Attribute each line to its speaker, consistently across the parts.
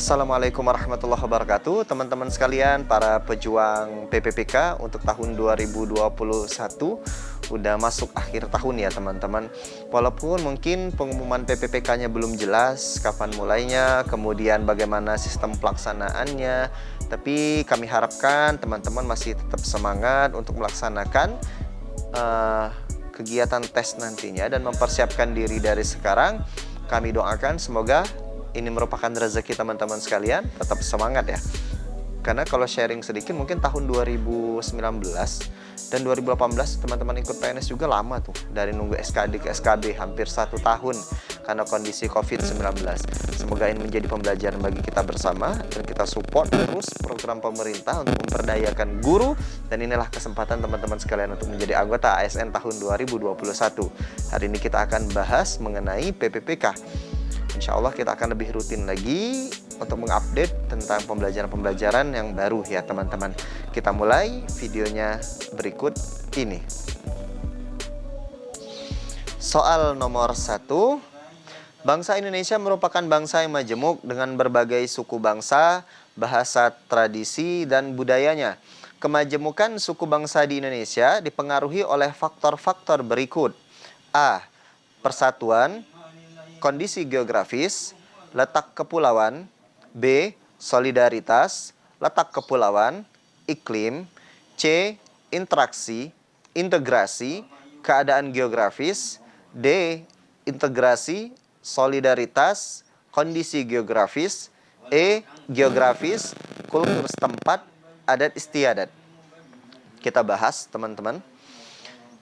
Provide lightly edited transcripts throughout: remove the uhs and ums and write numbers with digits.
Speaker 1: Assalamualaikum warahmatullahi wabarakatuh. Teman-teman sekalian, para pejuang PPPK untuk tahun 2021 udah masuk akhir tahun ya teman-teman. Walaupun mungkin pengumuman PPPK-nya belum jelas kapan mulainya, kemudian bagaimana sistem pelaksanaannya, tapi kami harapkan teman-teman masih tetap semangat untuk melaksanakan kegiatan tes nantinya dan mempersiapkan diri dari sekarang. Kami doakan semoga ini merupakan rezeki teman-teman sekalian, tetap semangat ya. Karena kalau sharing sedikit, mungkin tahun 2019 dan 2018 teman-teman ikut PNS juga lama tuh. Dari nunggu SKD ke SKB hampir 1 tahun karena kondisi COVID-19. Semoga ini menjadi pembelajaran bagi kita bersama dan kita support terus program pemerintah untuk memperdayakan guru. Dan inilah kesempatan teman-teman sekalian untuk menjadi anggota ASN tahun 2021. Hari ini kita akan bahas mengenai PPPK. Insya Allah kita akan lebih rutin lagi untuk mengupdate tentang pembelajaran-pembelajaran yang baru ya teman-teman. Kita mulai videonya berikut ini. Soal nomor 1. Bangsa Indonesia merupakan bangsa yang majemuk dengan berbagai suku bangsa, bahasa, tradisi, dan budayanya. Kemajemukan suku bangsa di Indonesia dipengaruhi oleh faktor-faktor berikut. A. Persatuan, kondisi geografis, letak kepulauan. B. Solidaritas, letak kepulauan, iklim. C. Interaksi, integrasi, keadaan geografis. D. Integrasi, solidaritas, kondisi geografis. E. Geografis, kultur setempat, adat istiadat. Kita bahas teman-teman.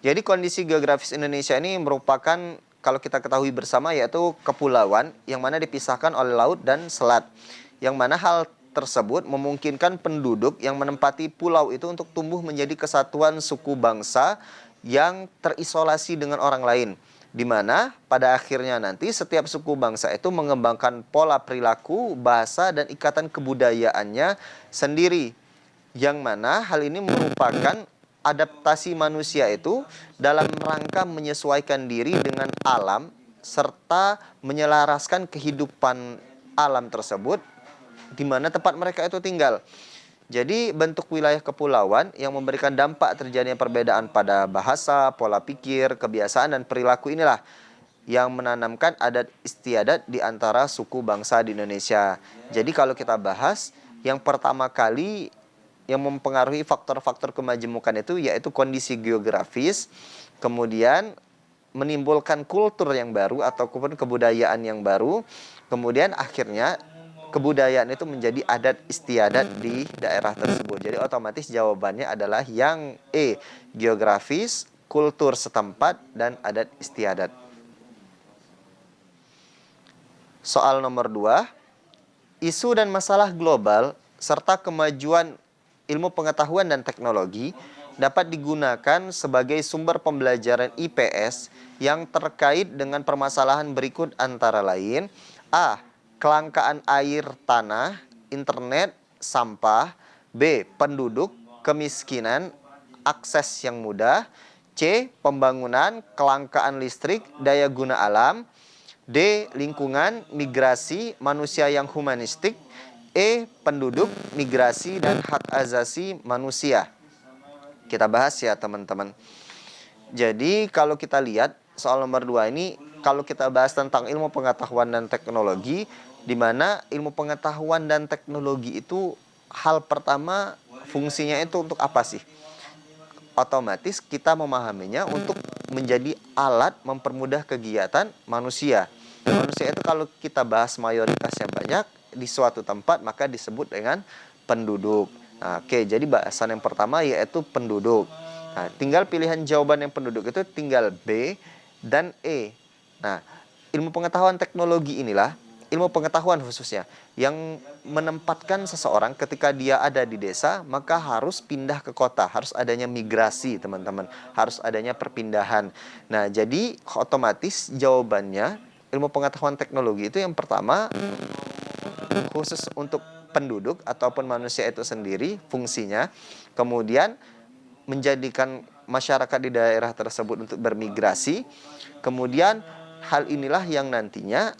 Speaker 1: Jadi kondisi geografis Indonesia ini merupakan, kalau kita ketahui bersama, yaitu kepulauan yang mana dipisahkan oleh laut dan selat. Yang mana hal tersebut memungkinkan penduduk yang menempati pulau itu untuk tumbuh menjadi kesatuan suku bangsa yang terisolasi dengan orang lain. Di mana pada akhirnya nanti setiap suku bangsa itu mengembangkan pola perilaku, bahasa, dan ikatan kebudayaannya sendiri. Yang mana hal ini merupakan adaptasi manusia itu dalam rangka menyesuaikan diri dengan alam serta menyelaraskan kehidupan alam tersebut di mana tempat mereka itu tinggal. Jadi bentuk wilayah kepulauan yang memberikan dampak terjadinya perbedaan pada bahasa, pola pikir, kebiasaan, dan perilaku inilah yang menanamkan adat istiadat di antara suku bangsa di Indonesia. Jadi kalau kita bahas, yang pertama kali yang mempengaruhi faktor-faktor kemajemukan itu yaitu kondisi geografis, kemudian menimbulkan kultur yang baru ataupun kebudayaan yang baru, kemudian akhirnya kebudayaan itu menjadi adat istiadat di daerah tersebut. Jadi otomatis jawabannya adalah yang E, geografis, kultur setempat, dan adat istiadat. Soal nomor 2, isu dan masalah global serta kemajuan ilmu pengetahuan dan teknologi dapat digunakan sebagai sumber pembelajaran IPS yang terkait dengan permasalahan berikut antara lain. A. Kelangkaan air tanah, internet, sampah. B. Penduduk, kemiskinan, akses yang mudah. C. Pembangunan, kelangkaan listrik, daya guna alam. D. Lingkungan, migrasi, manusia yang humanistik. E. Penduduk, migrasi, dan hak asasi manusia. Kita bahas ya teman-teman. Jadi kalau kita lihat soal nomor 2 ini, kalau kita bahas tentang ilmu pengetahuan dan teknologi, di mana ilmu pengetahuan dan teknologi itu hal pertama fungsinya itu untuk apa sih? Otomatis kita memahaminya untuk menjadi alat mempermudah kegiatan manusia. Manusia itu kalau kita bahas mayoritasnya banyak di suatu tempat, maka disebut dengan penduduk. Nah, oke, jadi bahasan yang pertama yaitu penduduk. Nah, tinggal pilihan jawaban yang penduduk itu tinggal B dan E. Nah, ilmu pengetahuan teknologi inilah, ilmu pengetahuan khususnya, yang menempatkan seseorang ketika dia ada di desa, maka harus pindah ke kota, harus adanya migrasi teman-teman, harus adanya perpindahan. Nah, jadi otomatis jawabannya ilmu pengetahuan teknologi itu yang pertama khusus untuk penduduk ataupun manusia itu sendiri fungsinya, kemudian menjadikan masyarakat di daerah tersebut untuk bermigrasi, kemudian hal inilah yang nantinya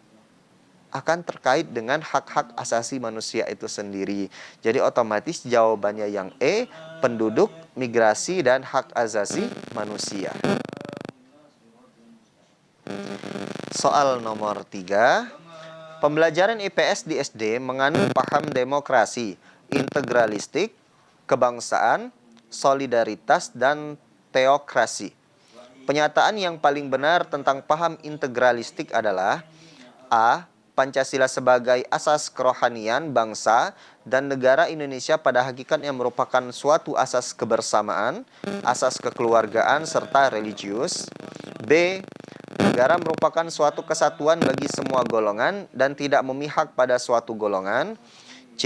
Speaker 1: akan terkait dengan hak-hak asasi manusia itu sendiri. Jadi otomatis jawabannya yang E, penduduk, migrasi, dan hak asasi manusia. Soal nomor 3. Pembelajaran IPS di SD mengandung paham demokrasi, integralistik, kebangsaan, solidaritas, dan teokrasi. Penyataan yang paling benar tentang paham integralistik adalah A. Pancasila sebagai asas kerohanian bangsa dan negara Indonesia pada hakikatnya merupakan suatu asas kebersamaan, asas kekeluargaan, serta religius. B. Negara merupakan suatu kesatuan bagi semua golongan dan tidak memihak pada suatu golongan. C.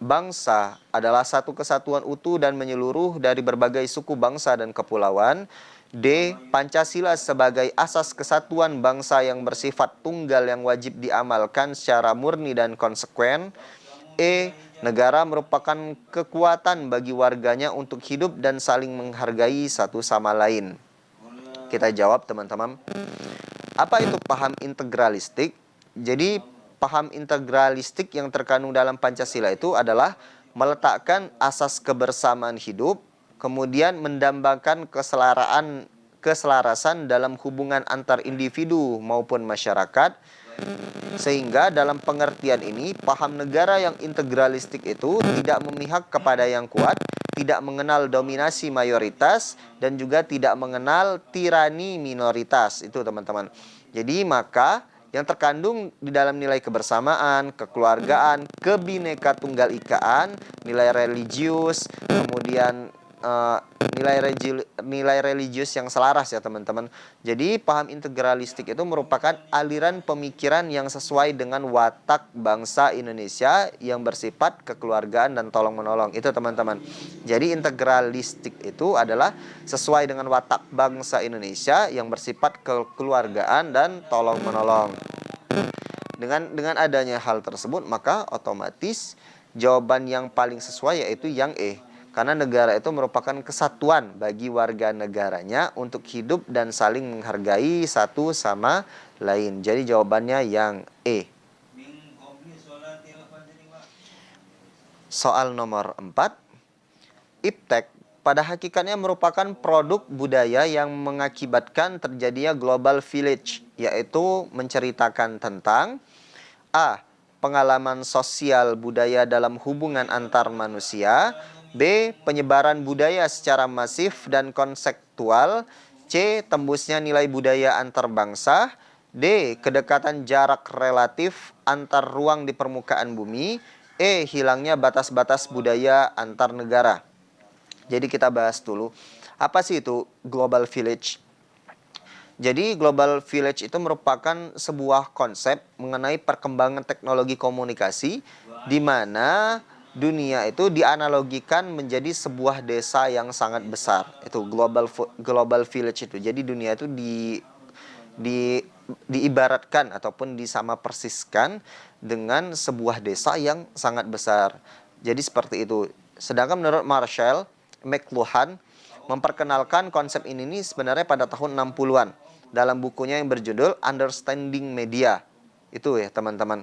Speaker 1: Bangsa adalah satu kesatuan utuh dan menyeluruh dari berbagai suku bangsa dan kepulauan. D. Pancasila sebagai asas kesatuan bangsa yang bersifat tunggal yang wajib diamalkan secara murni dan konsekuen. E. Negara merupakan kekuatan bagi warganya untuk hidup dan saling menghargai satu sama lain. Kita jawab teman-teman. Apa itu paham integralistik? Jadi paham integralistik yang terkandung dalam Pancasila itu adalah meletakkan asas kebersamaan hidup, kemudian mendambakan keselarasan dalam hubungan antar individu maupun masyarakat. Sehingga dalam pengertian ini, paham negara yang integralistik itu tidak memihak kepada yang kuat, tidak mengenal dominasi mayoritas, dan juga tidak mengenal tirani minoritas. Itu teman-teman. Jadi maka yang terkandung di dalam nilai kebersamaan, kekeluargaan, kebineka tunggal ikaan, nilai religius, kemudian nilai religius yang selaras ya teman-teman. Jadi paham integralistik itu merupakan aliran pemikiran yang sesuai dengan watak bangsa Indonesia yang bersifat kekeluargaan dan tolong-menolong. Itu teman-teman. Jadi integralistik itu adalah sesuai dengan watak bangsa Indonesia yang bersifat kekeluargaan dan tolong-menolong. Dengan adanya hal tersebut, maka otomatis jawaban yang paling sesuai yaitu yang E. Karena negara itu merupakan kesatuan bagi warga negaranya untuk hidup dan saling menghargai satu sama lain. Jadi jawabannya yang E. Soal nomor 4. Iptek pada hakikatnya merupakan produk budaya yang mengakibatkan terjadinya global village, yaitu menceritakan tentang A. Pengalaman sosial budaya dalam hubungan antar manusia. B. Penyebaran budaya secara masif dan konseptual. C. Tembusnya nilai budaya antar bangsa. D. Kedekatan jarak relatif antar ruang di permukaan bumi. E. Hilangnya batas-batas budaya antar negara. Jadi kita bahas dulu. Apa sih itu global village? Jadi global village itu merupakan sebuah konsep mengenai perkembangan teknologi komunikasi di mana dunia itu dianalogikan menjadi sebuah desa yang sangat besar. Itu global village itu. Jadi dunia itu diibaratkan ataupun disama persiskan dengan sebuah desa yang sangat besar. Jadi seperti itu. Sedangkan menurut Marshall McLuhan memperkenalkan konsep ini sebenarnya pada tahun 60-an dalam bukunya yang berjudul Understanding Media. Itu ya teman-teman.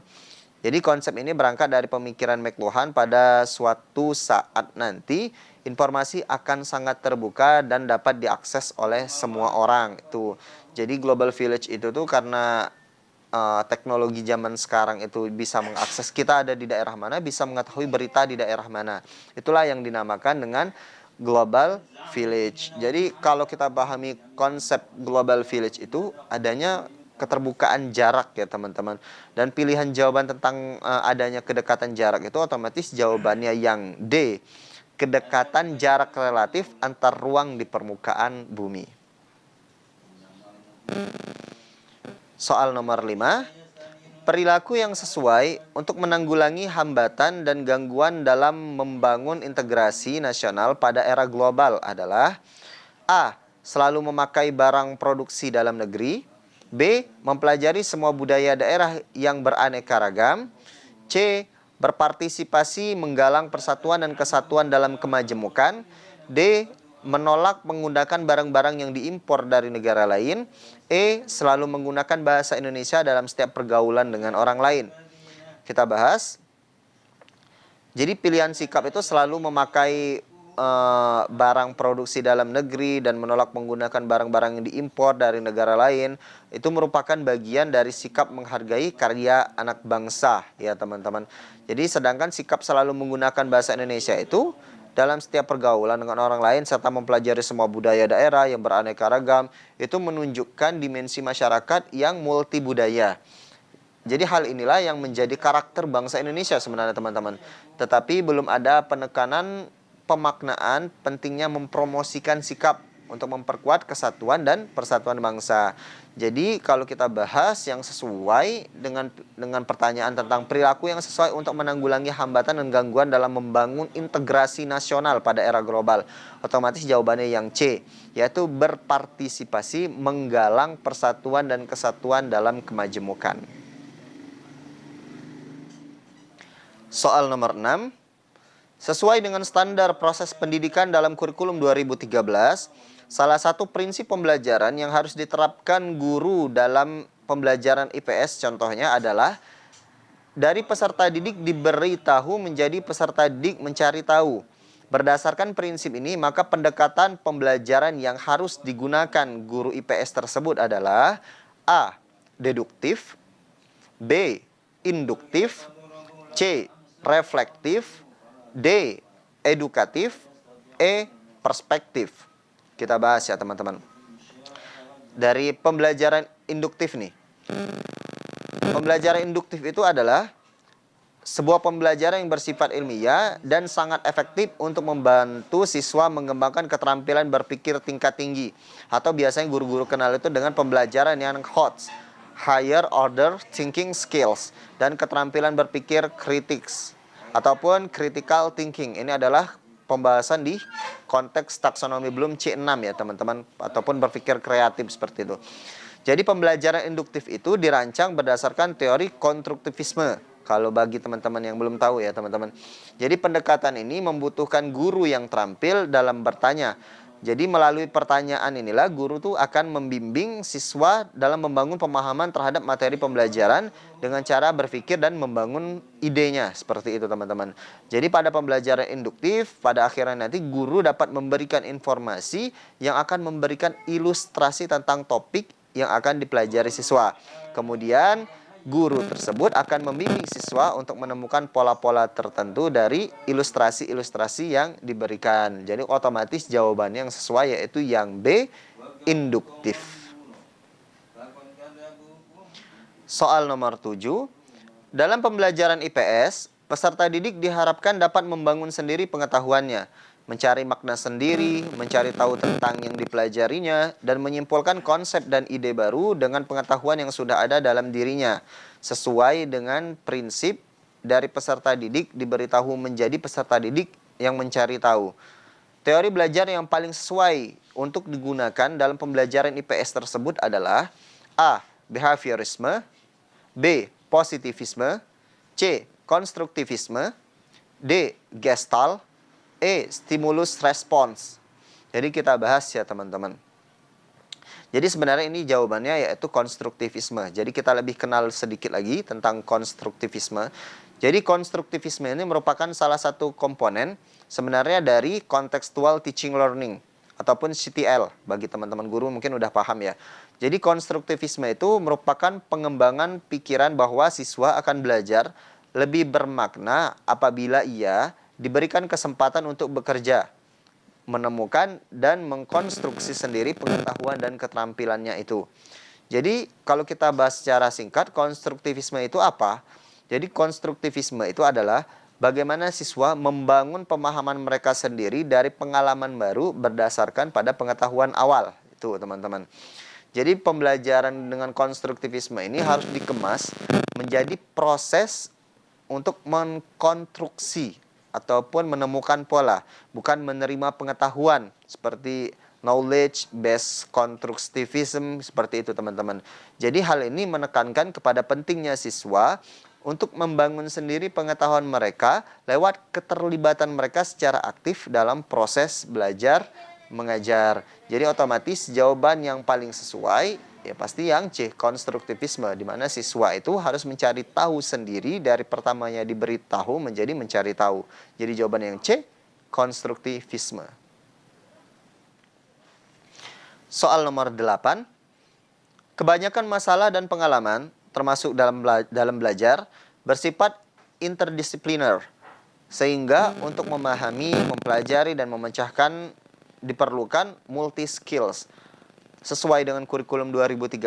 Speaker 1: Jadi konsep ini berangkat dari pemikiran McLuhan pada suatu saat nanti informasi akan sangat terbuka dan dapat diakses oleh semua orang. Itu. Jadi global village itu tuh karena teknologi zaman sekarang itu bisa mengakses, kita ada di daerah mana, bisa mengetahui berita di daerah mana. Itulah yang dinamakan dengan global village. Jadi kalau kita pahami konsep global village itu adanya keterbukaan jarak ya teman-teman. Dan pilihan jawaban tentang adanya kedekatan jarak itu otomatis jawabannya yang D. Kedekatan jarak relatif antar ruang di permukaan bumi. Soal nomor 5. Perilaku yang sesuai untuk menanggulangi hambatan dan gangguan dalam membangun integrasi nasional pada era global adalah A. Selalu memakai barang produksi dalam negeri. B. Mempelajari semua budaya daerah yang beraneka ragam. C. Berpartisipasi menggalang persatuan dan kesatuan dalam kemajemukan. D. menolak menggunakan barang-barang yang diimpor dari negara lain. E. Selalu menggunakan bahasa Indonesia dalam setiap pergaulan dengan orang lain. Kita bahas. Jadi pilihan sikap itu selalu memakai barang produksi dalam negeri dan menolak menggunakan barang-barang yang diimpor dari negara lain. Itu merupakan bagian dari sikap menghargai karya anak bangsa, ya teman-teman. Jadi sedangkan sikap selalu menggunakan bahasa Indonesia itu dalam setiap pergaulan dengan orang lain serta mempelajari semua budaya daerah yang beraneka ragam, itu menunjukkan dimensi masyarakat yang multi budaya. Jadi hal inilah yang menjadi karakter bangsa Indonesia sebenarnya teman-teman. Tetapi belum ada penekanan pemaknaan pentingnya mempromosikan sikap untuk memperkuat kesatuan dan persatuan bangsa. Jadi kalau kita bahas yang sesuai dengan pertanyaan tentang perilaku yang sesuai untuk menanggulangi hambatan dan gangguan dalam membangun integrasi nasional pada era global, otomatis jawabannya yang C, yaitu berpartisipasi menggalang persatuan dan kesatuan dalam kemajemukan. Soal nomor 6. Sesuai dengan standar proses pendidikan dalam kurikulum 2013, salah satu prinsip pembelajaran yang harus diterapkan guru dalam pembelajaran IPS contohnya adalah dari peserta didik diberitahu menjadi peserta didik mencari tahu. Berdasarkan prinsip ini, maka pendekatan pembelajaran yang harus digunakan guru IPS tersebut adalah A. Deduktif, B. Induktif, C. Reflektif, D. Edukatif, E. Perspektif. Kita bahas ya teman-teman. Dari pembelajaran induktif nih. Pembelajaran induktif itu adalah sebuah pembelajaran yang bersifat ilmiah dan sangat efektif untuk membantu siswa mengembangkan keterampilan berpikir tingkat tinggi. Atau biasanya guru-guru kenal itu dengan pembelajaran yang HOTS, Higher Order Thinking Skills, dan keterampilan berpikir kritis ataupun critical thinking. Ini adalah pembahasan di konteks taksonomi Bloom C6 ya teman-teman, ataupun berpikir kreatif seperti itu. Jadi pembelajaran induktif itu dirancang berdasarkan teori konstruktivisme. Kalau bagi teman-teman yang belum tahu ya teman-teman. Jadi pendekatan ini membutuhkan guru yang terampil dalam bertanya. Jadi melalui pertanyaan inilah guru tuh akan membimbing siswa dalam membangun pemahaman terhadap materi pembelajaran dengan cara berpikir dan membangun idenya, seperti itu teman-teman. Jadi pada pembelajaran induktif, pada akhirnya nanti guru dapat memberikan informasi yang akan memberikan ilustrasi tentang topik yang akan dipelajari siswa. Kemudian guru tersebut akan membimbing siswa untuk menemukan pola-pola tertentu dari ilustrasi-ilustrasi yang diberikan. Jadi otomatis jawabannya yang sesuai yaitu yang B, induktif. Soal nomor 7. Dalam pembelajaran IPS, peserta didik diharapkan dapat membangun sendiri pengetahuannya, mencari makna sendiri, mencari tahu tentang yang dipelajarinya, dan menyimpulkan konsep dan ide baru dengan pengetahuan yang sudah ada dalam dirinya. Sesuai dengan prinsip dari peserta didik diberitahu menjadi peserta didik yang mencari tahu. Teori belajar yang paling sesuai untuk digunakan dalam pembelajaran IPS tersebut adalah A. Behaviorisme, B. Positivisme, C. Konstruktivisme, D. Gestalt, E. Stimulus response. Jadi kita bahas ya teman-teman. Jadi sebenarnya ini jawabannya yaitu konstruktivisme. Jadi kita lebih kenal sedikit lagi tentang konstruktivisme. Jadi konstruktivisme ini merupakan salah satu komponen sebenarnya dari contextual teaching learning ataupun CTL. Bagi teman-teman guru mungkin udah paham ya. Jadi konstruktivisme itu merupakan pengembangan pikiran bahwa siswa akan belajar lebih bermakna apabila ia diberikan kesempatan untuk bekerja, menemukan dan mengkonstruksi sendiri pengetahuan dan keterampilannya itu. Jadi kalau kita bahas secara singkat, konstruktivisme itu apa? Jadi konstruktivisme itu adalah bagaimana siswa membangun pemahaman mereka sendiri dari pengalaman baru berdasarkan pada pengetahuan awal. Itu teman-teman. Jadi pembelajaran dengan konstruktivisme ini harus dikemas menjadi proses untuk mengkonstruksi ataupun menemukan pola, bukan menerima pengetahuan seperti knowledge based constructivism, seperti itu teman-teman. Jadi hal ini menekankan kepada pentingnya siswa untuk membangun sendiri pengetahuan mereka lewat keterlibatan mereka secara aktif dalam proses belajar mengajar. Jadi otomatis jawaban yang paling sesuai ya pasti yang C, konstruktivisme, di mana siswa itu harus mencari tahu sendiri dari pertamanya diberitahu menjadi mencari tahu. Jadi jawaban yang C, konstruktivisme. Soal nomor 8. Kebanyakan masalah dan pengalaman termasuk dalam belajar bersifat interdisipliner. Sehingga untuk memahami, mempelajari dan memecahkan diperlukan multi skills. Sesuai dengan kurikulum 2013,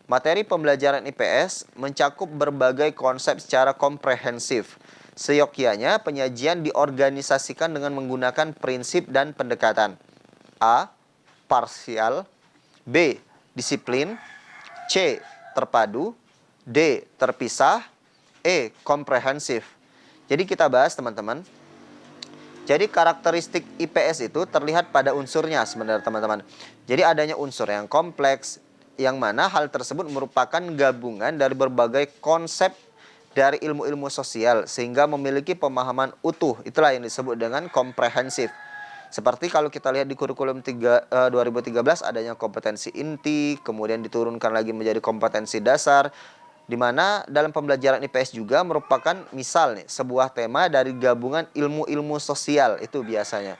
Speaker 1: materi pembelajaran IPS mencakup berbagai konsep secara komprehensif. Seyogyanya penyajian diorganisasikan dengan menggunakan prinsip dan pendekatan. A. Parsial. B. Disiplin. C. Terpadu. D. Terpisah. E. Komprehensif. Jadi kita bahas teman-teman. Jadi karakteristik IPS itu terlihat pada unsurnya sebenarnya teman-teman. Jadi adanya unsur yang kompleks, yang mana hal tersebut merupakan gabungan dari berbagai konsep dari ilmu-ilmu sosial sehingga memiliki pemahaman utuh. Itulah yang disebut dengan komprehensif. Seperti kalau kita lihat di kurikulum 2013 adanya kompetensi inti, kemudian diturunkan lagi menjadi kompetensi dasar, di mana dalam pembelajaran IPS juga merupakan misal nih sebuah tema dari gabungan ilmu-ilmu sosial itu biasanya.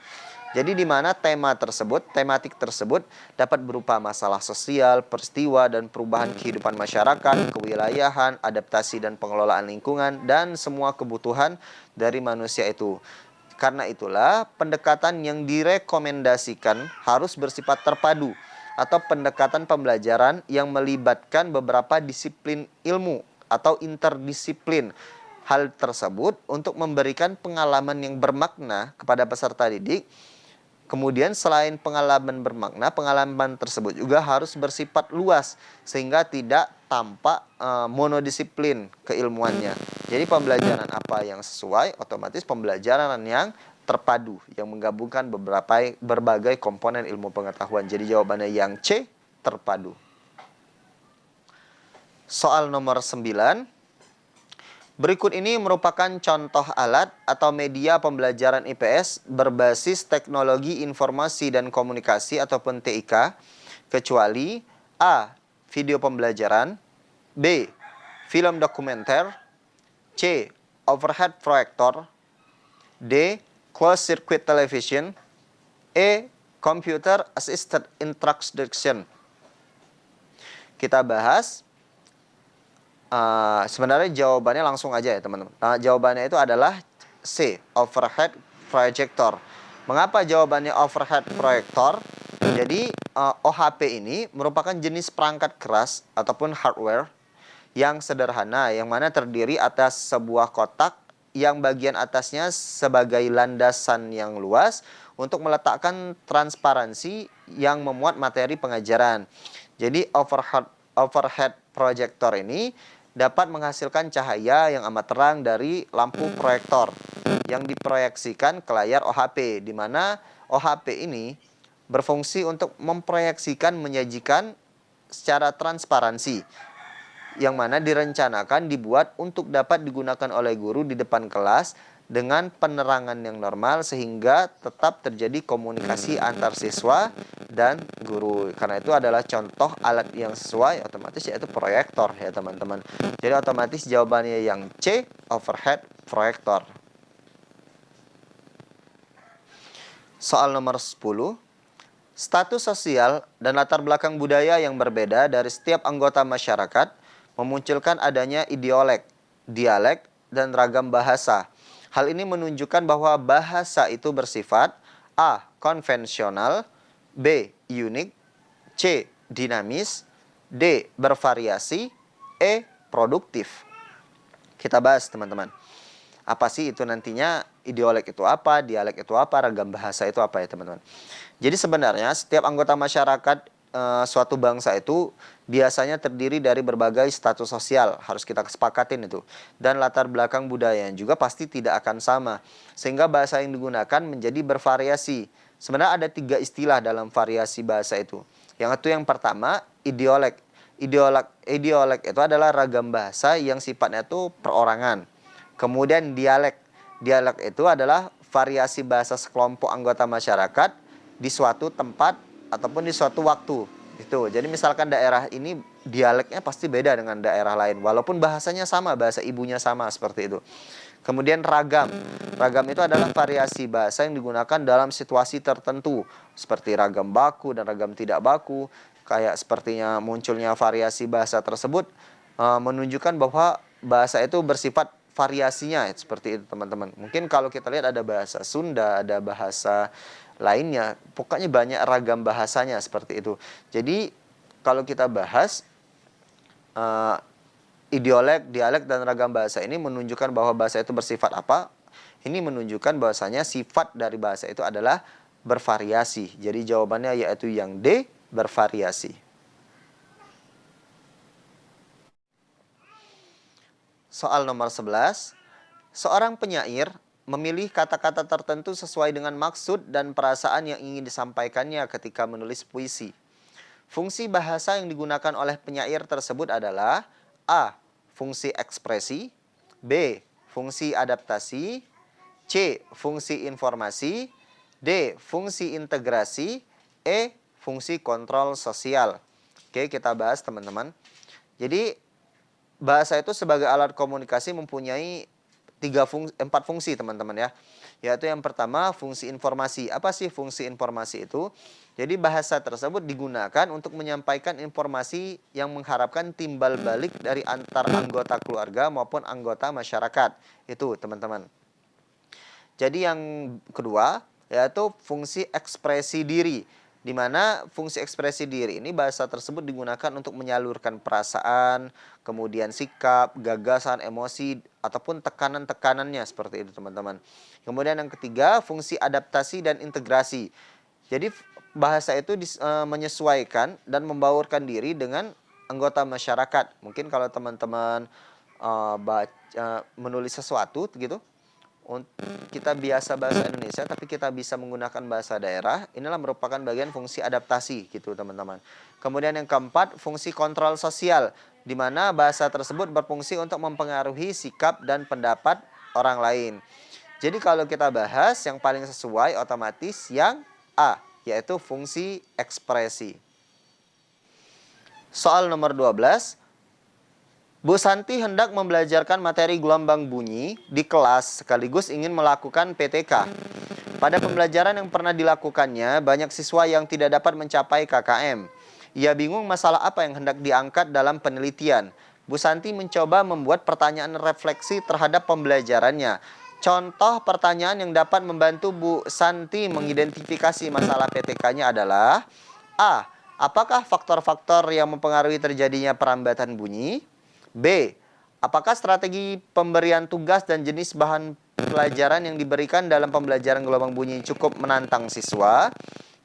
Speaker 1: Jadi di mana tematik tersebut dapat berupa masalah sosial, peristiwa dan perubahan kehidupan masyarakat, kewilayahan, adaptasi dan pengelolaan lingkungan dan semua kebutuhan dari manusia itu. Karena itulah pendekatan yang direkomendasikan harus bersifat terpadu atau pendekatan pembelajaran yang melibatkan beberapa disiplin ilmu atau interdisiplin. Hal tersebut untuk memberikan pengalaman yang bermakna kepada peserta didik. Kemudian selain pengalaman bermakna, pengalaman tersebut juga harus bersifat luas sehingga tidak tampak monodisiplin keilmuannya. Jadi pembelajaran apa yang sesuai, otomatis pembelajaran yang terpadu yang menggabungkan berbagai komponen ilmu pengetahuan. Jadi jawabannya yang C, terpadu. Soal nomor 9. Berikut ini merupakan contoh alat atau media pembelajaran IPS berbasis teknologi informasi dan komunikasi ataupun TIK, kecuali A. Video pembelajaran, B. Film dokumenter, C. Overhead proyektor, D. Closed circuit television, E. Computer assisted instruction. Kita bahas. Sebenarnya jawabannya langsung aja ya teman-teman. Jawabannya itu adalah C, overhead projector. Mengapa jawabannya overhead projector? Jadi OHP ini merupakan jenis perangkat keras ataupun hardware yang sederhana, yang mana terdiri atas sebuah kotak yang bagian atasnya sebagai landasan yang luas untuk meletakkan transparansi yang memuat materi pengajaran. Jadi overhead projector ini dapat menghasilkan cahaya yang amat terang dari lampu proyektor yang diproyeksikan ke layar OHP, di mana OHP ini berfungsi untuk memproyeksikan, menyajikan secara transparansi, yang mana direncanakan dibuat untuk dapat digunakan oleh guru di depan kelas dengan penerangan yang normal sehingga tetap terjadi komunikasi antar siswa dan guru. Karena itu adalah contoh alat yang sesuai, otomatis yaitu proyektor ya teman-teman. Jadi otomatis jawabannya yang C, overhead proyektor. Soal nomor 10. Status sosial dan latar belakang budaya yang berbeda dari setiap anggota masyarakat memunculkan adanya ideolek, dialek, dan ragam bahasa. Hal ini menunjukkan bahwa bahasa itu bersifat A. Konvensional, B. Unik, C. Dinamis, D. Bervariasi, E. Produktif. Kita bahas teman-teman. Apa sih itu nantinya, ideolek itu apa, dialek itu apa, ragam bahasa itu apa ya teman-teman. Jadi sebenarnya setiap anggota masyarakat suatu bangsa itu biasanya terdiri dari berbagai status sosial, harus kita kesepakatin itu, dan latar belakang budaya yang juga pasti tidak akan sama, sehingga bahasa yang digunakan menjadi bervariasi. Sebenarnya ada 3 istilah dalam variasi bahasa itu. Yang pertama, ideolek. Ideolek itu adalah ragam bahasa yang sifatnya itu perorangan. Kemudian dialek. Dialek itu adalah variasi bahasa sekelompok anggota masyarakat di suatu tempat ataupun di suatu waktu. Itu. Jadi misalkan daerah ini dialeknya pasti beda dengan daerah lain walaupun bahasanya sama, bahasa ibunya sama seperti itu. Kemudian ragam. Ragam itu adalah variasi bahasa yang digunakan dalam situasi tertentu seperti ragam baku dan ragam tidak baku. Kayak sepertinya munculnya variasi bahasa tersebut menunjukkan bahwa bahasa itu bersifat variasinya seperti itu teman-teman. Mungkin kalau kita lihat ada bahasa Sunda, ada bahasa lainnya, pokoknya banyak ragam bahasanya seperti itu. Jadi kalau kita bahas dialek dan ragam bahasa ini menunjukkan bahwa bahasa itu bersifat apa? Ini menunjukkan bahwasanya sifat dari bahasa itu adalah bervariasi. Jadi jawabannya yaitu yang D, bervariasi. Soal nomor 11. Seorang penyair memilih kata-kata tertentu sesuai dengan maksud dan perasaan yang ingin disampaikannya ketika menulis puisi. Fungsi bahasa yang digunakan oleh penyair tersebut adalah A. Fungsi ekspresi, B. Fungsi adaptasi, C. Fungsi informasi, D. Fungsi integrasi, E. Fungsi kontrol sosial. Oke, kita bahas teman-teman. Jadi bahasa itu sebagai alat komunikasi mempunyai 4 fungsi teman-teman ya. Yaitu yang pertama fungsi informasi. Apa sih fungsi informasi itu? Jadi bahasa tersebut digunakan untuk menyampaikan informasi yang mengharapkan timbal balik dari antar anggota keluarga maupun anggota masyarakat. Itu teman-teman. Jadi yang kedua yaitu fungsi ekspresi diri. Di mana fungsi ekspresi diri ini bahasa tersebut digunakan untuk menyalurkan perasaan, kemudian sikap, gagasan, emosi, ataupun tekanan-tekanannya seperti itu teman-teman. Kemudian yang ketiga, fungsi adaptasi dan integrasi. Jadi bahasa itu menyesuaikan dan membaurkan diri dengan anggota masyarakat. Mungkin kalau teman-teman menulis sesuatu gitu, kita biasa bahasa Indonesia tapi kita bisa menggunakan bahasa daerah, inilah merupakan bagian fungsi adaptasi gitu teman-teman. Kemudian yang keempat, fungsi kontrol sosial, di mana bahasa tersebut berfungsi untuk mempengaruhi sikap dan pendapat orang lain. Jadi kalau kita bahas yang paling sesuai otomatis yang A, yaitu fungsi ekspresi. Soal nomor 12. Bu Santi hendak membelajarkan materi gelombang bunyi di kelas sekaligus ingin melakukan PTK. Pada pembelajaran yang pernah dilakukannya, banyak siswa yang tidak dapat mencapai KKM. Ia bingung masalah apa yang hendak diangkat dalam penelitian. Bu Santi mencoba membuat pertanyaan refleksi terhadap pembelajarannya. Contoh pertanyaan yang dapat membantu Bu Santi mengidentifikasi masalah PTK-nya adalah A. Apakah faktor-faktor yang mempengaruhi terjadinya perambatan bunyi? B. Apakah strategi pemberian tugas dan jenis bahan pelajaran yang diberikan dalam pembelajaran gelombang bunyi cukup menantang siswa?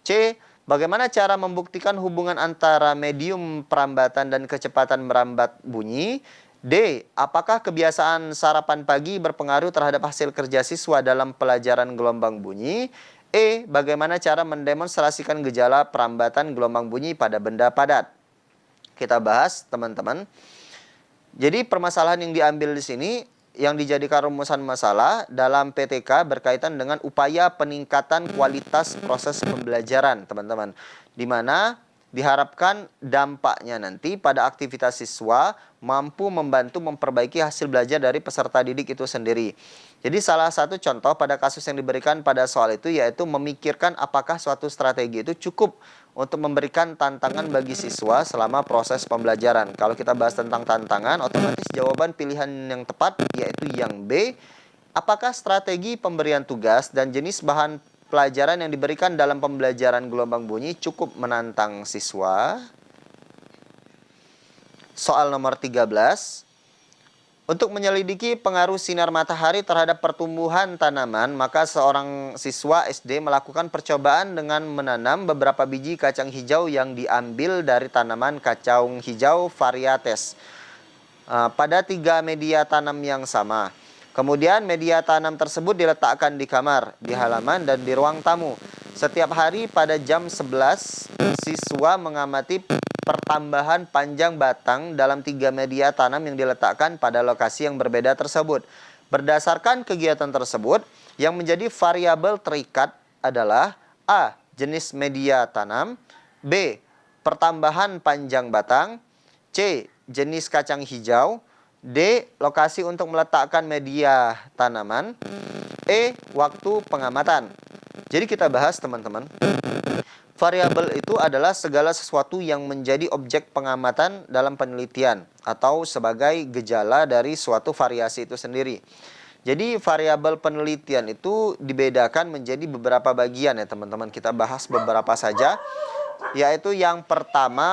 Speaker 1: C. Bagaimana cara membuktikan hubungan antara medium perambatan dan kecepatan merambat bunyi? D. Apakah kebiasaan sarapan pagi berpengaruh terhadap hasil kerja siswa dalam pelajaran gelombang bunyi? E. Bagaimana cara mendemonstrasikan gejala perambatan gelombang bunyi pada benda padat? Kita bahas teman-teman. Jadi permasalahan yang diambil di sini yang dijadikan rumusan masalah dalam PTK berkaitan dengan upaya peningkatan kualitas proses pembelajaran, teman-teman. Di mana diharapkan dampaknya nanti pada aktivitas siswa mampu membantu memperbaiki hasil belajar dari peserta didik itu sendiri. Jadi salah satu contoh pada kasus yang diberikan pada soal itu yaitu memikirkan apakah suatu strategi itu cukup untuk memberikan tantangan bagi siswa selama proses pembelajaran. Kalau kita bahas tentang tantangan, otomatis jawaban pilihan yang tepat yaitu yang B. Apakah strategi pemberian tugas dan jenis bahan pelajaran yang diberikan dalam pembelajaran gelombang bunyi cukup menantang siswa? Soal nomor 13. Untuk menyelidiki pengaruh sinar matahari terhadap pertumbuhan tanaman, maka seorang siswa SD melakukan percobaan dengan menanam beberapa biji kacang hijau yang diambil dari tanaman kacang hijau varietes pada 3 media tanam yang sama. Kemudian media tanam tersebut diletakkan di kamar, di halaman, dan di ruang tamu. Setiap hari pada jam 11, siswa mengamati pertambahan panjang batang dalam 3 media tanam yang diletakkan pada lokasi yang berbeda tersebut. Berdasarkan kegiatan tersebut, yang menjadi variabel terikat adalah A. jenis media tanam. B. Pertambahan panjang batang. C. Jenis kacang hijau. D. Lokasi untuk meletakkan media tanaman. E. Waktu pengamatan. Jadi kita bahas teman-teman. Variabel itu adalah segala sesuatu yang menjadi objek pengamatan dalam penelitian atau sebagai gejala dari suatu variasi itu sendiri. Jadi variabel penelitian itu dibedakan menjadi beberapa bagian ya teman-teman. Kita bahas beberapa saja. Yaitu yang pertama,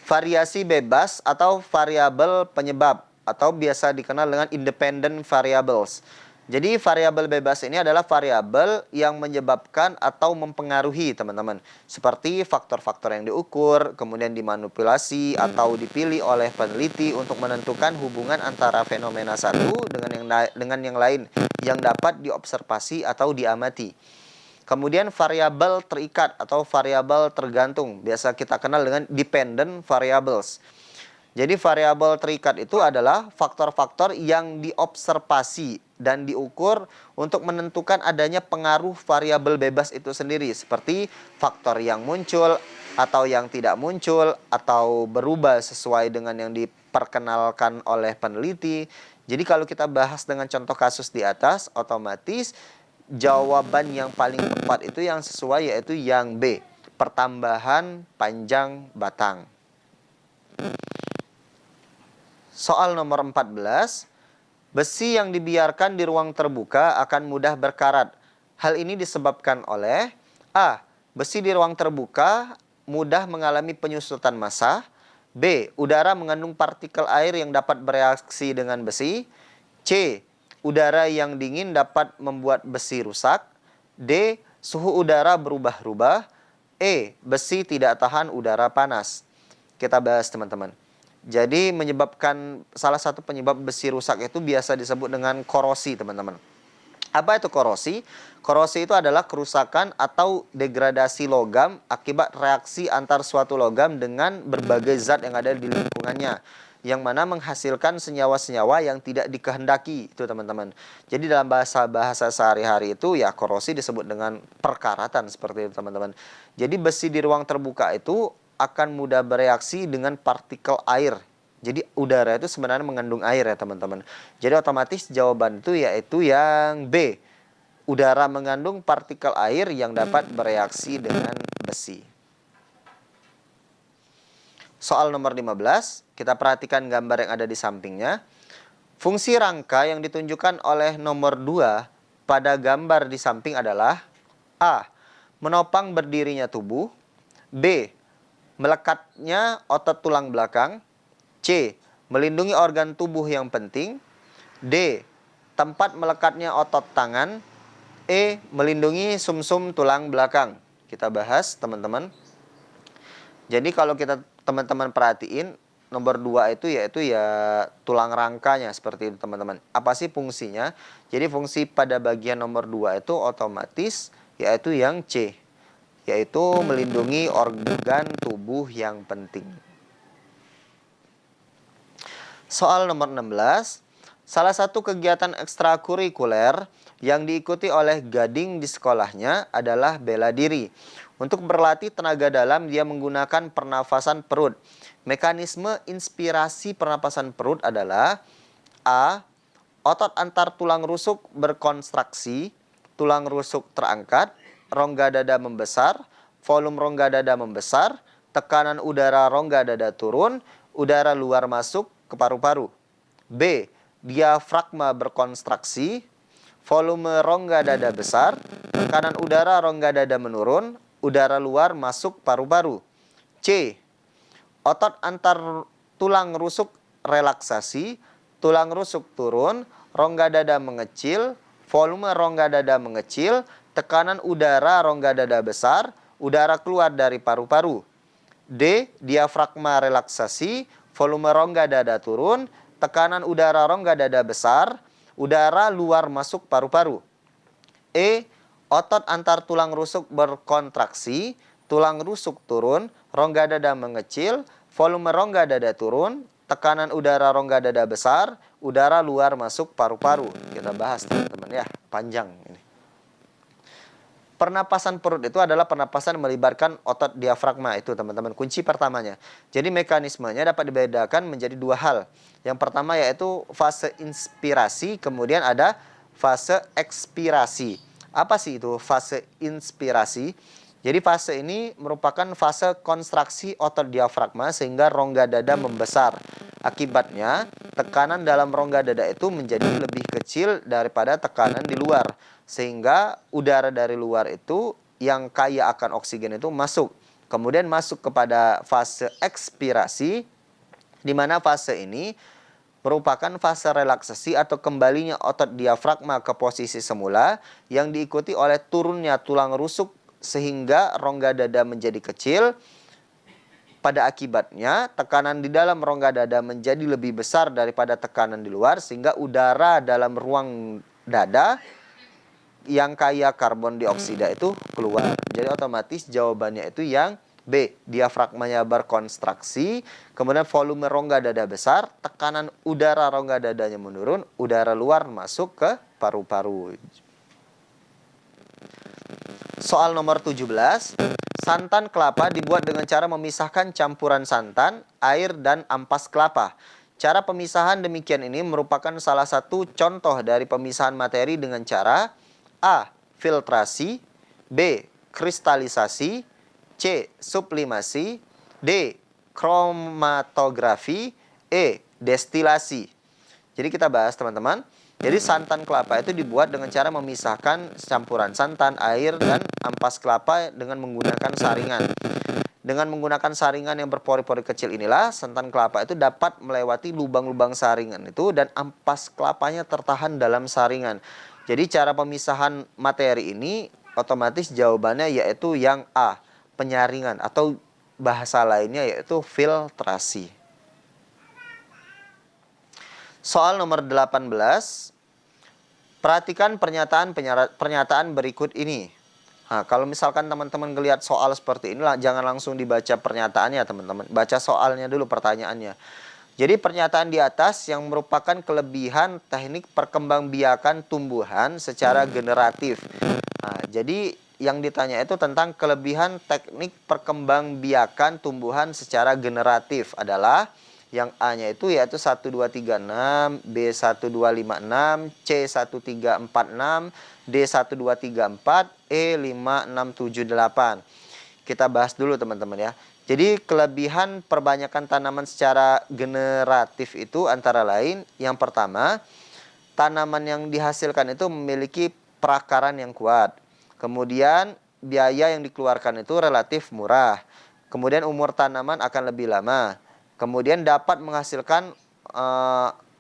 Speaker 1: variasi bebas atau variabel penyebab atau biasa dikenal dengan independent variables. Jadi variabel bebas ini adalah variabel yang menyebabkan atau mempengaruhi teman-teman. Seperti faktor-faktor yang diukur, kemudian dimanipulasi atau dipilih oleh peneliti untuk menentukan hubungan antara fenomena satu dengan yang lain yang dapat diobservasi atau diamati. Kemudian variabel terikat atau variabel tergantung, biasa kita kenal dengan dependent variables. Jadi variabel terikat itu adalah faktor-faktor yang diobservasi dan diukur untuk menentukan adanya pengaruh variabel bebas itu sendiri. Seperti faktor yang muncul atau yang tidak muncul atau berubah sesuai dengan yang diperkenalkan oleh peneliti. Jadi kalau kita bahas dengan contoh kasus di atas, otomatis jawaban yang paling tepat itu yang sesuai yaitu yang B. Pertambahan panjang batang. Soal nomor 14. Besi yang dibiarkan di ruang terbuka akan mudah berkarat. Hal ini disebabkan oleh A. Besi di ruang terbuka mudah mengalami penyusutan massa. B. Udara mengandung partikel air yang dapat bereaksi dengan besi. C. Udara yang dingin dapat membuat besi rusak. D. Suhu udara berubah-ubah. E. Besi tidak tahan udara panas. Kita bahas teman-teman. Jadi menyebabkan salah satu penyebab besi rusak itu biasa disebut dengan korosi teman-teman. Apa itu korosi? Korosi itu adalah kerusakan atau degradasi logam akibat reaksi antar suatu logam dengan berbagai zat yang ada di lingkungannya, yang mana menghasilkan senyawa-senyawa yang tidak dikehendaki itu teman-teman. Jadi dalam bahasa sehari-hari itu ya korosi disebut dengan perkaratan seperti itu teman-teman. Jadi besi di ruang terbuka itu akan mudah bereaksi dengan partikel air. Jadi udara itu sebenarnya mengandung air ya teman-teman. Jadi otomatis jawaban itu yaitu yang B. Udara mengandung partikel air yang dapat bereaksi dengan besi. Soal nomor 15, kita perhatikan gambar yang ada di sampingnya. Fungsi rangka yang ditunjukkan oleh nomor 2 pada gambar di samping adalah A. Menopang berdirinya tubuh. B. Melekatnya otot tulang belakang. C. Melindungi organ tubuh yang penting. D. Tempat melekatnya otot tangan. E. Melindungi sumsum tulang belakang. Kita bahas teman-teman. Jadi kalau kita teman-teman perhatiin, nomor 2 itu yaitu ya tulang rangkanya seperti itu teman-teman. Apa sih fungsinya? Jadi fungsi pada bagian nomor 2 itu otomatis yaitu yang C. Yaitu melindungi organ tubuh yang penting. Soal nomor 16. Salah satu kegiatan ekstrakurikuler yang diikuti oleh Gading di sekolahnya adalah bela diri. Untuk berlatih tenaga dalam, dia menggunakan pernafasan perut. Mekanisme inspirasi pernapasan perut adalah A. Otot antar tulang rusuk berkontraksi, tulang rusuk terangkat, rongga dada membesar, volume rongga dada membesar, tekanan udara rongga dada turun, udara luar masuk ke paru-paru. B. Diafragma berkontraksi, volume rongga dada besar, tekanan udara rongga dada menurun, udara luar masuk paru-paru. C. Otot antar tulang rusuk relaksasi, tulang rusuk turun, rongga dada mengecil, volume rongga dada mengecil, tekanan udara rongga dada besar, udara keluar dari paru-paru. D. Diafragma relaksasi, volume rongga dada turun, tekanan udara rongga dada besar, udara luar masuk paru-paru. E. Otot antar tulang rusuk berkontraksi, tulang rusuk turun, rongga dada mengecil, volume rongga dada turun, tekanan udara rongga dada besar, udara luar masuk paru-paru. Kita bahas teman-teman ya, panjang ini. Pernapasan perut itu adalah pernapasan melibatkan otot diafragma, itu teman-teman, kunci pertamanya. Jadi mekanismenya dapat dibedakan menjadi dua hal. Yang pertama yaitu fase inspirasi, kemudian ada fase ekspirasi. Apa sih itu fase inspirasi? Jadi fase ini merupakan fase kontraksi otot diafragma sehingga rongga dada membesar. Akibatnya, tekanan dalam rongga dada itu menjadi lebih kecil daripada tekanan di luar. Sehingga udara dari luar itu yang kaya akan oksigen itu masuk. Kemudian masuk kepada fase ekspirasi, di mana fase ini merupakan fase relaksasi atau kembalinya otot diafragma ke posisi semula yang diikuti oleh turunnya tulang rusuk sehingga rongga dada menjadi kecil. Pada akibatnya, tekanan di dalam rongga dada menjadi lebih besar daripada tekanan di luar sehingga udara dalam ruang dada yang kaya karbon dioksida itu keluar. Jadi otomatis jawabannya itu yang B. Diafragmanya berkontraksi, kemudian volume rongga dada besar, tekanan udara rongga dadanya menurun, udara luar masuk ke paru-paru. Soal nomor 17. Santan kelapa dibuat dengan cara memisahkan campuran santan, air, dan ampas kelapa. Cara pemisahan demikian ini merupakan salah satu contoh dari pemisahan materi dengan cara A. Filtrasi, B. Kristalisasi, C. Sublimasi, D. Kromatografi, E. Destilasi. Jadi kita bahas teman-teman. Jadi santan kelapa itu dibuat dengan cara memisahkan campuran santan, air, dan ampas kelapa dengan menggunakan saringan. Dengan menggunakan saringan yang berpori-pori kecil inilah, santan kelapa itu dapat melewati lubang-lubang saringan itu dan ampas kelapanya tertahan dalam saringan. Jadi cara pemisahan materi ini otomatis jawabannya yaitu yang A, penyaringan, atau bahasa lainnya yaitu filtrasi. Soal nomor 18. Perhatikan pernyataan berikut ini. Nah, kalau misalkan teman-teman ngelihat soal seperti ini, jangan langsung dibaca pernyataannya teman-teman. Baca soalnya dulu, pertanyaannya. Jadi pernyataan di atas yang merupakan kelebihan teknik perkembangbiakan tumbuhan secara generatif. Nah, jadi yang ditanya itu tentang kelebihan teknik perkembangbiakan tumbuhan secara generatif adalah yang A-nya itu yaitu 1236, B1256, C1346, D1234, E5678. Kita bahas dulu teman-teman ya. Jadi kelebihan perbanyakan tanaman secara generatif itu antara lain yang pertama, tanaman yang dihasilkan itu memiliki perakaran yang kuat. Kemudian biaya yang dikeluarkan itu relatif murah. Kemudian umur tanaman akan lebih lama. Kemudian dapat menghasilkan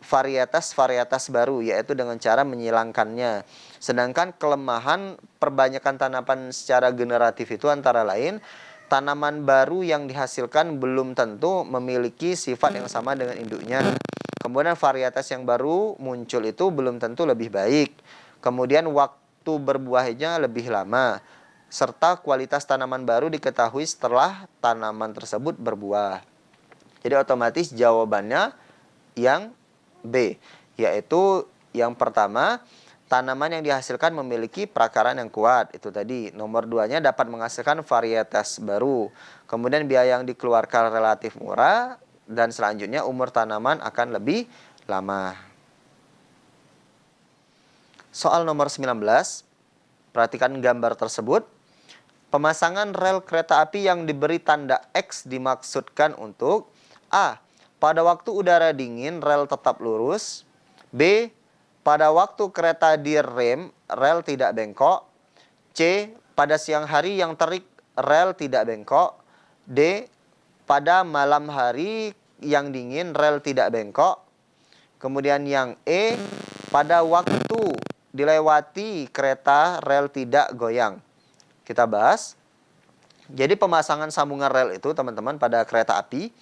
Speaker 1: varietas-varietas baru, yaitu dengan cara menyilangkannya. Sedangkan kelemahan perbanyakan tanaman secara generatif itu antara lain, tanaman baru yang dihasilkan belum tentu memiliki sifat yang sama dengan induknya. Kemudian varietas yang baru muncul itu belum tentu lebih baik. Kemudian waktu berbuahnya lebih lama. Serta kualitas tanaman baru diketahui setelah tanaman tersebut berbuah. Jadi otomatis jawabannya yang B, yaitu yang pertama, tanaman yang dihasilkan memiliki perakaran yang kuat. Itu tadi. Nomor 2-nya dapat menghasilkan varietas baru. Kemudian biaya yang dikeluarkan relatif murah. Dan selanjutnya umur tanaman akan lebih lama. Soal nomor 19. Perhatikan gambar tersebut. Pemasangan rel kereta api yang diberi tanda X dimaksudkan untuk A. Pada waktu udara dingin, rel tetap lurus. B. Pada waktu kereta direm, rel tidak bengkok. C. Pada siang hari yang terik, rel tidak bengkok. D. Pada malam hari yang dingin, rel tidak bengkok. Kemudian yang E. Pada waktu dilewati kereta, rel tidak goyang. Kita bahas. Jadi pemasangan sambungan rel itu teman-teman pada kereta api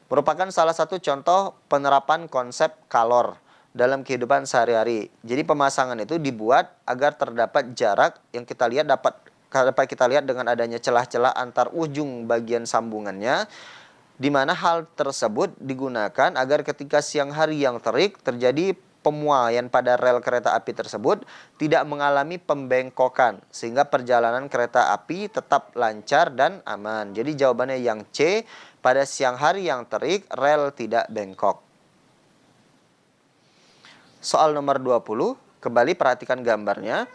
Speaker 1: merupakan salah satu contoh penerapan konsep kalor dalam kehidupan sehari-hari. Jadi pemasangan itu dibuat agar terdapat jarak yang kita lihat dapat kita lihat dengan adanya celah-celah antar ujung bagian sambungannya, di mana hal tersebut digunakan agar ketika siang hari yang terik terjadi pemuaian pada rel kereta api tersebut tidak mengalami pembengkokan, sehingga perjalanan kereta api tetap lancar dan aman. Jadi jawabannya yang C, pada siang hari yang terik rel tidak bengkok. Soal nomor 20, kembali perhatikan gambarnya.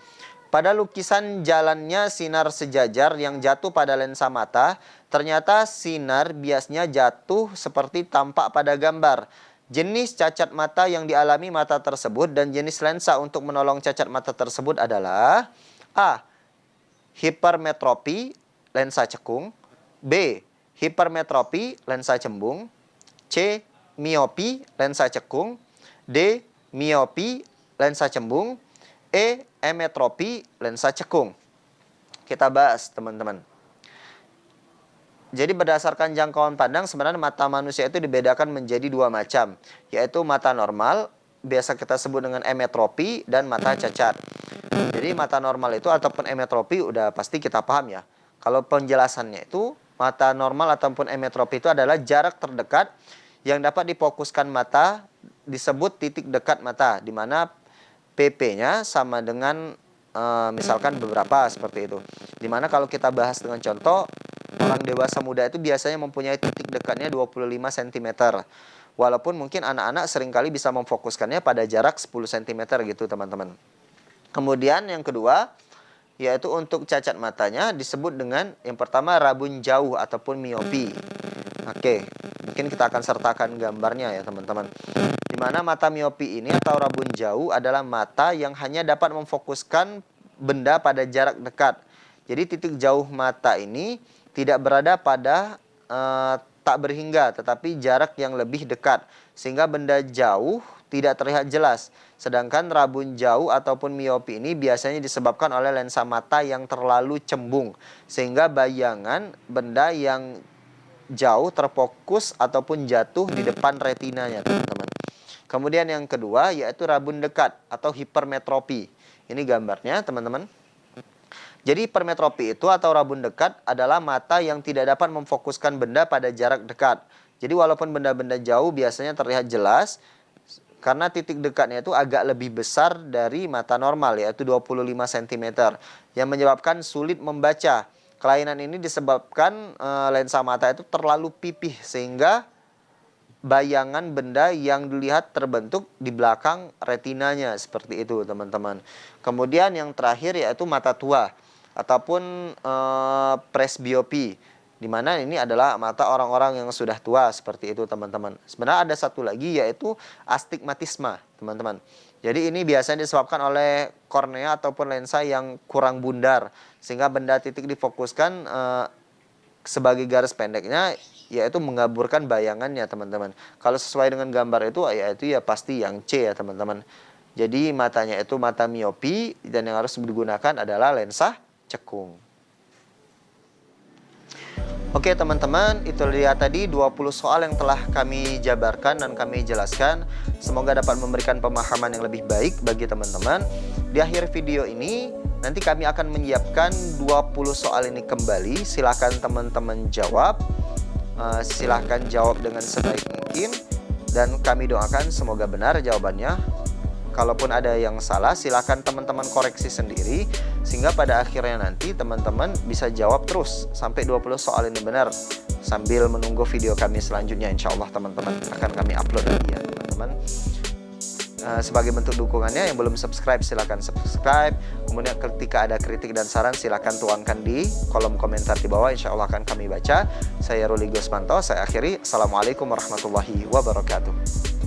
Speaker 1: Pada lukisan jalannya sinar sejajar yang jatuh pada lensa mata, ternyata sinar biasnya jatuh seperti tampak pada gambar. Jenis cacat mata yang dialami mata tersebut dan jenis lensa untuk menolong cacat mata tersebut adalah A. Hipermetropi, lensa cekung. B. Hipermetropi, lensa cembung. C. Miopi, lensa cekung. D. Miopi, lensa cembung. E. Emetropi, lensa cekung. Kita bahas, teman-teman. Jadi berdasarkan jangkauan pandang, sebenarnya mata manusia itu dibedakan menjadi dua macam, yaitu mata normal, biasa kita sebut dengan emetropi, dan mata cacat. Jadi mata normal itu ataupun emetropi udah pasti kita paham ya. Kalau penjelasannya itu, mata normal ataupun emetropi itu adalah jarak terdekat yang dapat difokuskan mata disebut titik dekat mata, di mana PP-nya sama dengan misalkan beberapa seperti itu. Dimana kalau kita bahas dengan contoh, orang dewasa muda itu biasanya mempunyai titik dekatnya 25 cm. Walaupun mungkin anak-anak seringkali bisa memfokuskannya pada jarak 10 cm gitu, teman-teman. Kemudian yang kedua, yaitu untuk cacat matanya disebut dengan yang pertama rabun jauh ataupun miopi. Oke, mungkin kita akan sertakan gambarnya ya, teman-teman. Di mana mata miopi ini atau rabun jauh adalah mata yang hanya dapat memfokuskan benda pada jarak dekat. Jadi titik jauh mata ini tidak berada pada tak berhingga, tetapi jarak yang lebih dekat, sehingga benda jauh tidak terlihat jelas. Sedangkan rabun jauh ataupun miopi ini biasanya disebabkan oleh lensa mata yang terlalu cembung, sehingga bayangan benda yang jauh terfokus ataupun jatuh di depan retinanya, teman-teman. Kemudian yang kedua yaitu rabun dekat atau hipermetropi. Ini gambarnya, teman-teman. Jadi hipermetropi itu atau rabun dekat adalah mata yang tidak dapat memfokuskan benda pada jarak dekat. Jadi walaupun benda-benda jauh biasanya terlihat jelas, karena titik dekatnya itu agak lebih besar dari mata normal, yaitu 25 cm, yang menyebabkan sulit membaca. Kelainan ini disebabkan lensa mata itu terlalu pipih, sehingga bayangan benda yang dilihat terbentuk di belakang retinanya, seperti itu, teman-teman. Kemudian yang terakhir yaitu mata tua ataupun presbiopi, di mana ini adalah mata orang-orang yang sudah tua, seperti itu, teman-teman. Sebenarnya ada satu lagi yaitu astigmatisme, teman-teman. Jadi ini biasanya disebabkan oleh kornea ataupun lensa yang kurang bundar, sehingga benda titik difokuskan sebagai garis pendeknya, yaitu mengaburkan bayangannya, teman-teman. Kalau sesuai dengan gambar itu, yaitu ya pasti yang C ya, teman-teman. Jadi matanya itu mata miopi, dan yang harus digunakan adalah lensa cekung. Oke, teman-teman, itu dia tadi 20 soal yang telah kami jabarkan dan kami jelaskan. Semoga dapat memberikan pemahaman yang lebih baik bagi teman-teman. Di akhir video ini, nanti kami akan menyiapkan 20 soal ini kembali. Silahkan teman-teman jawab. Silahkan jawab dengan sebaik mungkin. Dan kami doakan semoga benar jawabannya. Kalaupun ada yang salah, silahkan teman-teman koreksi sendiri, sehingga pada akhirnya nanti teman-teman bisa jawab terus sampai 20 soal ini benar, sambil menunggu video kami selanjutnya. Insya Allah teman-teman akan kami upload lagi ya, teman-teman. Sebagai bentuk dukungannya, yang belum subscribe silahkan subscribe. Kemudian ketika ada kritik dan saran silahkan tuangkan di kolom komentar di bawah. Insya Allah akan kami baca. Saya Ruli Gusmanto, saya akhiri. Assalamualaikum warahmatullahi wabarakatuh.